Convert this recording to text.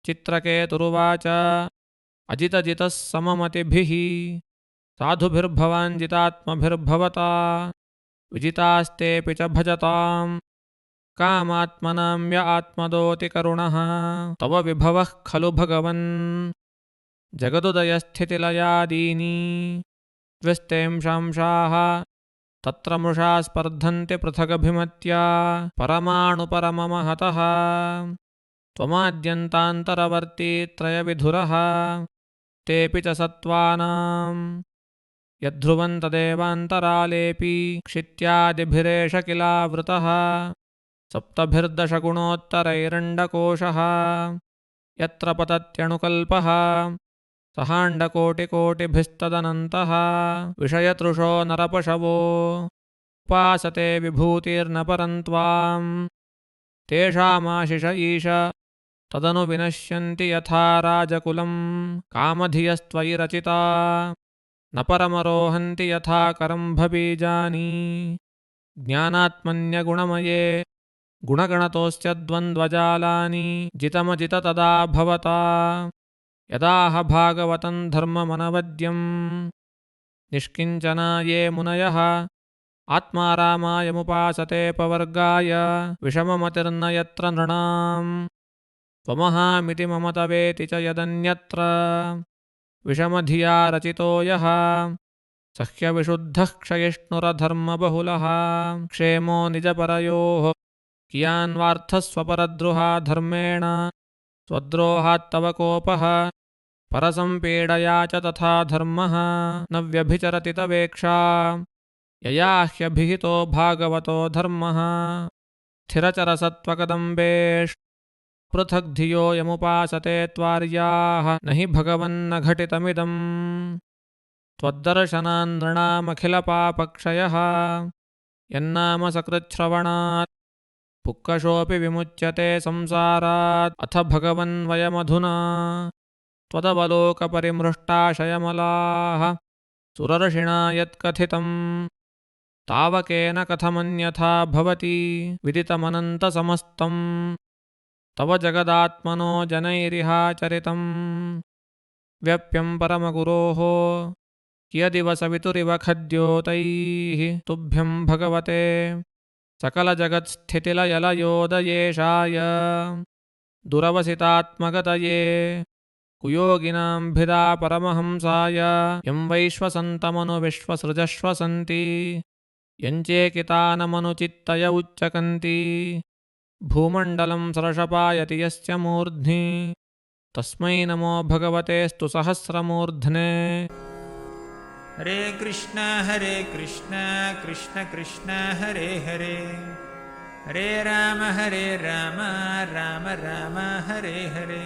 चित्रकेतुरुवाच अजितजितः सममतिभिः साधुभिर्भवान् जितात्मभिर्भवता विजितास्तेऽपि च भजताम् कामात्मनां य आत्मदोति करुणः तव विभवः खलु भगवन् जगदुदयस्थितिलयादीनि द्व्यस्तेंशांशाः तत्र मृषा स्पर्धन्ति पृथगभिमत्या परमाणुपरममहतः त्वमाद्यन्तान्तरवर्ती त्रयविधुरः तेऽपि च सत्त्वानां यद्ध्रुवं तदेवान्तरालेऽपि क्षित्यादिभिरेष किलावृतः सप्तभिर्दशगुणोत्तरैरण्डकोशः यत्र पतत्यणुकल्पः सहाण्डकोटिकोटिभिस्तदनन्तः विषयतृषो नरपशवो उपासते विभूतिर्न परन्त्वां तेषामाशिष ईश तदनु विनश्यन्ति यथा राजकुलं कामधियस्त्वयि रचिता न परमरोहन्ति यथा करम्भबीजानि ज्ञानात्मन्यगुणमये गुणगणतोऽस्य द्वन्द्वजालानि जितमजित तदा भवता यदाह भागवतं धर्ममनवद्यं निष्किञ्चना ये मुनयः आत्मारामायमुपासते पवर्गाय विषममतिर्न यत्र नृणाम् त्वमहामिति मम तवेति च यदन्यत्र विषमधिया रचितो यः सह्यविशुद्धः क्षयिष्णुरधर्मबहुलः क्षेमो निजपरयोः कियान्वार्थस्वपरद्रुहा धर्मेण स्वद्रोहात्तव कोपः परसंपीडया च तथा धर्मः न व्यभिचरति तवेक्षा यया ह्यभिहितो भागवतो धर्मः स्थिरचरसत्त्वकदम्बेष् पृथग्धियो यमुपासते त्वार्याः न हि भगवन्न घटितमिदम् त्वद्दर्शनान् नृणामखिलपापक्षयः यन्नाम सकृच्छ्रवणात् पुक्कशोऽपि विमुच्यते संसारात् अथ भगवन्वयमधुना त्वदवलोकपरिमृष्टाशयमलाः सुरर्षिणा यत्कथितं तावकेन कथमन्यथा भवति विदितमनन्तसमस्तम् तव जगदात्मनो जनैरिहाचरितं व्यप्यं परमगुरोः कियदिव सवितुरिव खद्योतैः तुभ्यं भगवते सकलजगत्स्थितिलयलयोदयेशाय दुरवसितात्मगतये कुयोगिनां भिदा परमहंसाय यं वैश्वसन्तमनुविश्वसृजश्वसन्ति यञ्चेकितानमनुचित्तय उच्चकन्ति भूमण्डलं सरषपायति यस्य मूर्ध्नि तस्मै नमो भगवतेस्तु सहस्रमूर्ध्ने। हरे कृष्ण कृष्ण कृष्ण हरे हरे हरे राम राम राम हरे हरे।